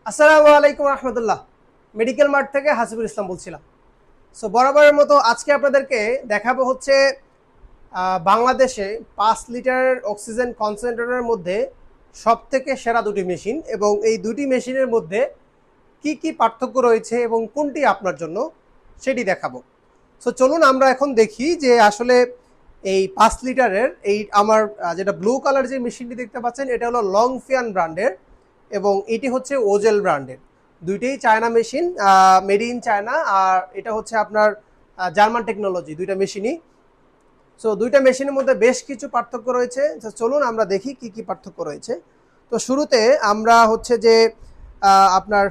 আসসালামু আলাইকুম রহমতুল্লাহ। Medical mart থেকে হাসিবুল ইসলাম বলছিলাম। সো বরাবরের মতো আজকে আপনাদেরকে দেখাবো হচ্ছে বাংলাদেশে 5 লিটার অক্সিজেন কনসেন্ট্রেটরের মধ্যে সব থেকে সেরা দুটি মেশিন, এবং এই দুটি মেশিনের মধ্যে কি কি পার্থক্য রয়েছে এবং কোনটি আপনার জন্য সেটি দেখাবো। সো চলুন আমরা এখন দেখি যে আসলে এই 5 লিটারের এই আমার যেটা ব্লু কালার যে মেশিনটি দেখতে পাচ্ছেন, এটা হলো লংফিয়ান ব্র্যান্ডের এবং এটি হচ্ছে ওজেল ব্র্যান্ডের। দুইটাই China machine, made in China, আর এটা হচ্ছে আপনার জার্মান টেকনোলজি দুইটা মেশিনই। সো দুইটা মেশিনের মধ্যে বেশ কিছু পার্থক্য রয়েছে। চলুন আমরা দেখি কি কি পার্থক্য রয়েছে। তো শুরুতে আমরা হচ্ছে যে আপনার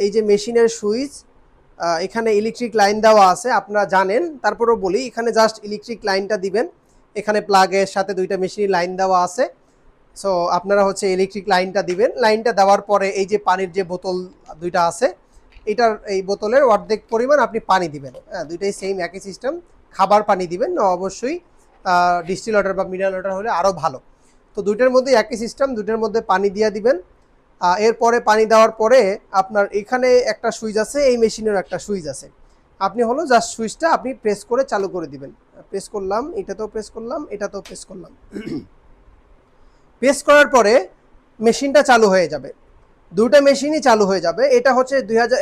এই যে মেশিনের সুইচ, এখানে ইলেকট্রিক লাইন দেওয়া আছে আপনারা জানেন, তারপরেও বলি এখানে জাস্ট ইলেকট্রিক লাইনটা দিবেন। এখানে প্লাগের সাথে দুইটা মেশিনের লাইন দেওয়া আছে। সো আপনারা হচ্ছে ইলেকট্রিক লাইনটা দিবেন। লাইনটা দেওয়ার পরে এই যে পানির যে বোতল দুইটা আছে, এটার এই বোতলের অর্ধেক পরিমাণ আপনি পানি দিবেন। হ্যাঁ, দুইটাই সেম একই সিস্টেম। খাবার পানি দিবেন না, অবশ্যই ডিস্টিল ওয়াটার বা মিনারেল ওয়াটার হলে আরও ভালো। তো দুইটার মধ্যে একই সিস্টেম, দুইটার মধ্যে পানি দিয়ে দিবেন। এরপরে পানি দেওয়ার পরে আপনার এখানে একটা সুইচ আছে, এই মেশিনের একটা সুইচ আছে। আপনি হলো জাস্ট সুইচটা আপনি প্রেস করে চালু করে দিবেন। প্রেস করলাম, এটাতেও প্রেস করলাম, এটাতেও প্রেস করলাম। প্রেস করার পরে মেশিনটা চালু হয়ে যাবে। দুটো মেশিনই চালু হয়ে যাবে। এটা হচ্ছে 2000,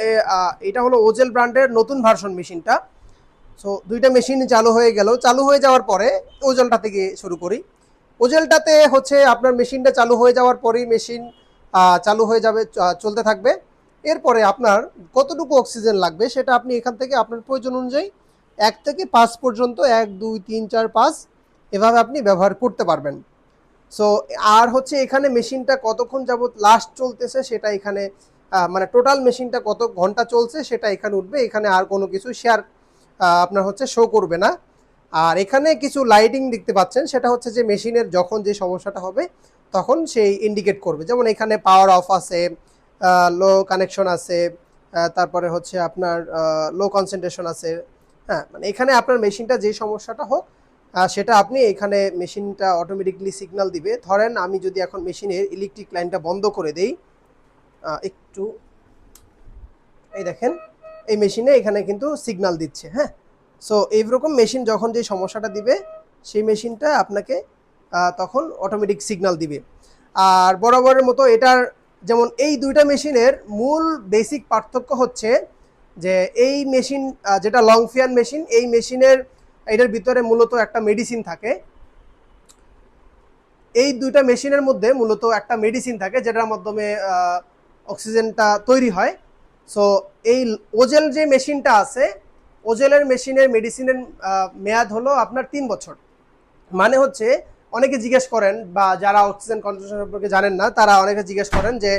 এটা হলো ওজেল ব্র্যান্ডের নতুন ভার্সন মেশিনটা। সো দুইটা মেশিনই চালু হয়ে গেল। চালু হয়ে যাওয়ার পরে ওজেলটা থেকে শুরু করি। ওজেলটাতে হচ্ছে আপনার মেশিনটা চালু হয়ে যাওয়ার পরেই মেশিন চালু হয়ে যাবে, চলতে থাকবে। এরপরে আপনার কতটুকু অক্সিজেন লাগবে সেটা আপনি এখান থেকে আপনার প্রয়োজন অনুযায়ী 1 থেকে 5 পর্যন্ত, 1 2 3 4 5 এভাবে আপনি ব্যবহার করতে পারবেন। সো আর হচ্ছে এখানে মেশিনটা কতক্ষণ যাবত লাস্ট চলতেছে সেটা এখানে, মানে টোটাল মেশিনটা কত ঘন্টা চলছে সেটা এখানে উঠবে। এখানে আর কোনো কিছু শেয়ার আপনার হচ্ছে শো করবে না। আর এখানে কিছু লাইটিং দেখতে পাচ্ছেন, সেটা হচ্ছে যে মেশিনের যখন যে সমস্যাটা হবে তখন সেই ইন্ডিকেট করবে। যেমন এখানে পাওয়ার অফ আছে, লো কানেকশন আছে, তারপরে হচ্ছে আপনার লো কনসেন্ট্রেশন আছে। হ্যাঁ, মানে এখানে আপনার মেশিনটা যে সমস্যাটা হোক সেটা আপনি এখানে মেশিনটা অটোমেটিকলি সিগন্যাল দিবে। ধরেন আমি যদি এখন মেশিনের ইলেকট্রিক লাইনটা বন্ধ করে দেই, একটু এই দেখেন এই মেশিনে এখানে কিন্তু সিগন্যাল দিচ্ছে। হ্যাঁ, সো এইরকম মেশিন যখন যে সমস্যাটা দিবে সেই মেশিনটা আপনাকে তখন অটোমেটিক সিগন্যাল দিবে। আর বরাবরের মতো এটার যেমন এই দুইটা মেশিনের মূল বেসিক পার্থক্য হচ্ছে যে এই মেশিন যেটা লংফিয়ান মেশিন, এই মেশিনের এটার ভিতরে মূলত একটা মেডিসিন থাকে। এই দুইটা মেশিনের মধ্যে মূলত একটা মেডিসিন থাকে যেটার মাধ্যমে অক্সিজেনটা তৈরি হয়। সো এই ওজেল যে মেশিনটা আছে, ওজেলের মেশিনের মেডিসিনের মেয়াদ হলো আপনার 3 বছর। মানে হচ্ছে অনেকে জিজ্ঞেস করেন, বা যারা অক্সিজেন কনসেন্ট্রেশন সম্পর্কে জানেন না তারা অনেকে জিজ্ঞেস করেন যে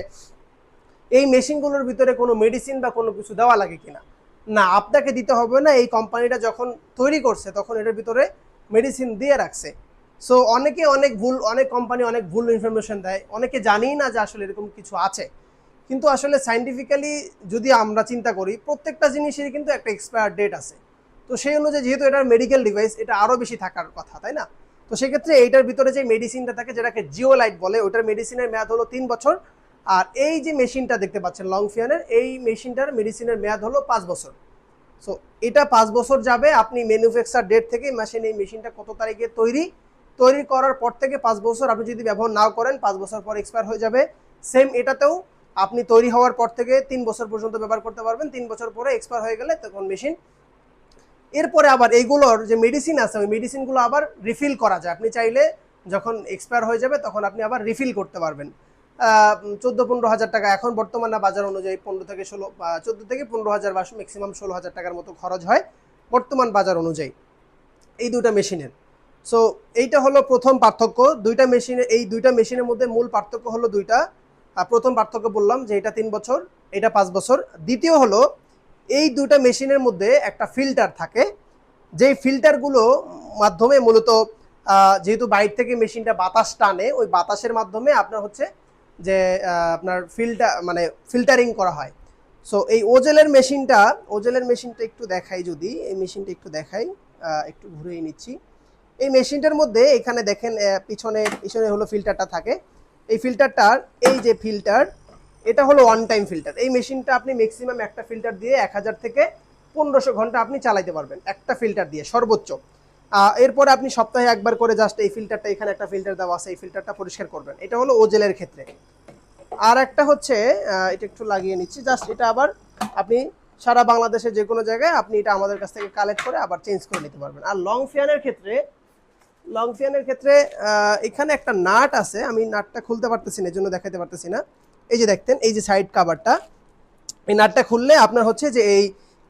এই মেশিনগুলোর ভিতরে কোনো মেডিসিন বা কোনো কিছু দেওয়া লাগে কিনা। না, আপনাকে দিতে হবে না। এই কোম্পানিটা যখন তৈরি করছে তখন এটার ভিতরে মেডিসিন দিয়ে রাখছে। সো অনেকে অনেক কোম্পানি অনেক ভুল ইনফরমেশন দেয়, অনেকে জানেই না যে আসলে এরকম কিছু আছে। কিন্তু আসলে সাইন্টিফিক্যালি যদি আমরা চিন্তা করি, প্রত্যেকটা জিনিসেরই কিন্তু একটা এক্সপায়ার ডেট আছে। তো সেই অনুযায়ী যেহেতু এটার মেডিকেল ডিভাইস, এটা আরও বেশি থাকার কথা, তাই না? তো সেক্ষেত্রে এইটার ভিতরে যে মেডিসিনটা থাকে যেটাকে জিওলাইট বলে, ওটার মেডিসিনের মেয়াদ হলো 3 বছর। আর এই যে মেশিনটা দেখতে পাচ্ছেন লংফিয়ানের, এই মেশিনটার মেডিসিনের মেয়াদ হলো 5 বছর। সো এটা 5 বছর যাবে। আপনি ম্যানুফ্যাকচার ডেট থেকে এই মেশিনটা কত তারিখে তৈরি করার পর থেকে 5 বছর আপনি যদি ব্যবহার নাও করেন, 5 বছর পর এক্সপায়ার হয়ে যাবে। সেম এটাতেও আপনি তৈরি হওয়ার পর থেকে 3 বছর পর্যন্ত ব্যবহার করতে পারবেন। 3 বছর পরে এক্সপায়ার হয়ে গেলে তখন মেশিন, এরপরে আবার এইগুলোর যে মেডিসিন আছে ওই মেডিসিনগুলো আবার রিফিল করা যায়। আপনি চাইলে যখন এক্সপায়ার হয়ে যাবে তখন আপনি আবার রিফিল করতে পারবেন। 14-15 হাজার টাকা এখন বর্তমানে বাজার অনুযায়ী 14 থেকে 15 হাজার বা ম্যাক্সিমাম 16 হাজার টাকার মতো খরচ হয় বর্তমান বাজার অনুযায়ী এই দুইটা মেশিনের। সো এইটা হলো প্রথম পার্থক্য দুইটা মেশিনের। এই দুইটা মেশিনের মধ্যে মূল পার্থক্য হলো দুইটা। প্রথম পার্থক্য বললাম যে এটা 3 বছর, এটা 5 বছর। দ্বিতীয় হলো এই দুইটা মেশিনের মধ্যে একটা ফিল্টার থাকে, যেই ফিল্টারগুলো মাধ্যমে মূলত যেহেতু বাইরে থেকে মেশিনটা বাতাস টানে, ওই বাতাসের মাধ্যমে আপনার হচ্ছে যে আপনার ফিল্টারিং করা হয়। সো এই ওজেলের মেশিনটা একটু দেখাই, যদি এই মেশিনটা একটু দেখাই, একটু ঘুরিয়ে নিচ্ছি। এই মেশিনটার মধ্যে এখানে দেখেন পিছনে হলো ফিল্টারটা থাকে। এই ফিল্টারটার এই যে ফিল্টার, এটা হলো ওয়ান টাইম ফিল্টার। এই মেশিনটা আপনি ম্যাক্সিমাম একটা ফিল্টার দিয়ে 1000 থেকে 1500 ঘন্টা আপনি চালাইতে পারবেন একটা ফিল্টার দিয়ে সর্বোচ্চ। এরপরে আপনি সপ্তাহে একবার করে জাস্ট এই ফিল্টারটা, এখানে একটা ফিল্টার দেওয়া আছে, এই ফিল্টারটা পরিষ্কার করবেন। এটা হলো ওজেলের ক্ষেত্রে। আর একটা হচ্ছে এটা একটু লাগিয়ে নিচ্ছি জাস্ট, এটা আবার আপনি সারা বাংলাদেশে যে কোনো জায়গায় আপনি এটা আমাদের কাছ থেকে কালেক্ট করে আবার চেঞ্জ করে নিতে পারবেন। আর লং ফ্যানের ক্ষেত্রে এখানে একটা নাট আছে, আমি নাটটা খুলতে পারতেছি না, এজন্য দেখাতে পারতেছি না। এই যে দেখতেন, এই যে সাইড কাভারটা, এই নাটটা খুললে আপনার হচ্ছে যে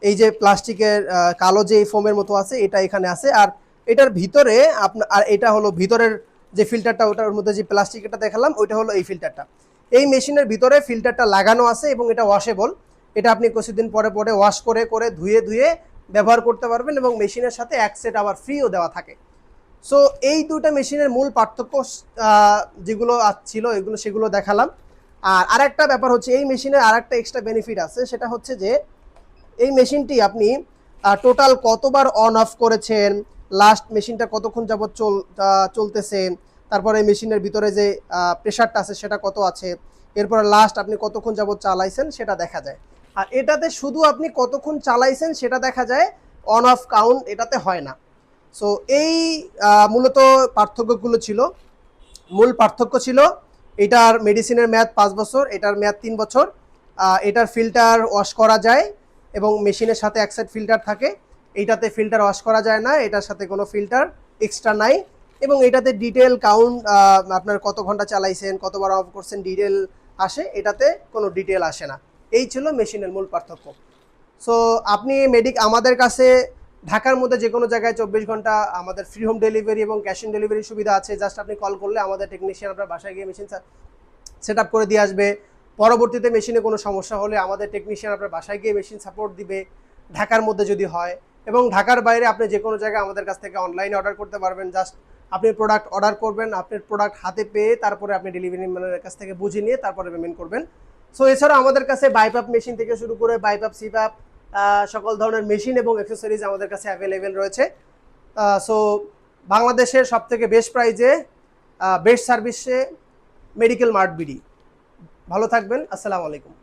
এই যে প্লাস্টিকের কালো যে ফোমের মতো আছে এটা এখানে আছে। আর এটার ভিতরে আপনার, আর এটা হলো ভিতরের যে ফিল্টারটা, ওটার মধ্যে যে প্লাস্টিকটা দেখালাম ওইটা হলো এই ফিল্টারটা। এই মেশিনের ভিতরে ফিল্টারটা লাগানো আছে এবং এটা ওয়াশেবল। এটা আপনি কিছুদিন পরে পরে ওয়াশ করে করে ধুয়ে ব্যবহার করতে পারবেন এবং মেশিনের সাথে এক সেট আবার ফ্রিও দেওয়া থাকে। সো এই দুটো মেশিনের মূল পার্থক্য যেগুলো ছিল এগুলো সেগুলো দেখালাম। আর আরেকটা ব্যাপার হচ্ছে এই মেশিনের আরেকটা এক্সট্রা বেনিফিট আছে, সেটা হচ্ছে যে এই মেশিনটি আপনি টোটাল কতবার অন অফ করেছেন, লাস্ট মেশিনটা কতক্ষণ যাবত চলতেছে, তারপরে মেশিনের ভিতরে যে প্রেশারটা আছে সেটা কত আছে, এরপরে লাস্ট আপনি কতক্ষণ যাবত চালাইছেন সেটা দেখা যায়। আর এটাতে শুধু আপনি কতক্ষণ চালাইছেন সেটা দেখা যায়, অন অফ কাউন্ট এটাতে হয় না। সো এই মূলত পার্থক্যগুলো ছিল। মূল পার্থক্য ছিল এটার মেডিসিনের মেয়াদ 5 বছর, এটার মেয়াদ 3 বছর। এটার ফিল্টার ওয়াশ করা যায় এবং মেশিনের সাথে এক সেট ফিল্টার থাকে। এইটাতে ফিল্টার ওয়াশ করা যায় না, এটার সাথে কোনো ফিল্টার এক্সট্রা নাই। এবং এটাতে ডিটেল কাউন্ট, আপনার কত ঘন্টা চালাইছেন, কতবার অফ করছেন ডিটেল আসে, এটাতে কোনো ডিটেল আসে না। এই ছিল মেশিনের মূল পার্থক্য। সো আপনি আমাদের কাছে ঢাকার মধ্যে যে কোনো জায়গায় 24 ঘন্টা আমাদের ফ্রি হোম ডেলিভারি এবং ক্যাশ অন ডেলিভারি সুবিধা আছে। জাস্ট আপনি কল করলে আমাদের টেকনিশিয়ান আপনার বাসায় গিয়ে মেশিন সেট আপ করে দিয়ে আসবে। পরবর্তীতে মেশিনে কোনো সমস্যা হলে আমাদের টেকনিশিয়ান আপনার বাসায় গিয়ে মেশিন সাপোর্ট দিবে, ঢাকার মধ্যে যদি হয়। এবং ঢাকার বাইরে আপনি যে কোনো জায়গায় আমাদের কাছ থেকে অনলাইনে অর্ডার করতে পারবেন। জাস্ট আপনি প্রোডাক্ট অর্ডার করবেন, আপনার প্রোডাক্ট হাতে পেয়ে তারপরে আপনি ডেলিভারি ম্যানের কাছ থেকে বুঝে নিয়ে তারপরে পেমেন্ট করবেন। সো এছাড়াও আমাদের কাছে বাইপাপ মেশিন থেকে শুরু করে বাইপাপ সিপাপ সকল ধরনের মেশিন এবং অ্যাক্সেসরিজ আমাদের কাছে অ্যাভেলেবেল রয়েছে। সো বাংলাদেশের সবথেকে বেস্ট প্রাইজে বেস্ট সার্ভিসে মেডিকেল মার্ট বিডি। ভালো থাকবেন, আসসালামু আলাইকুম।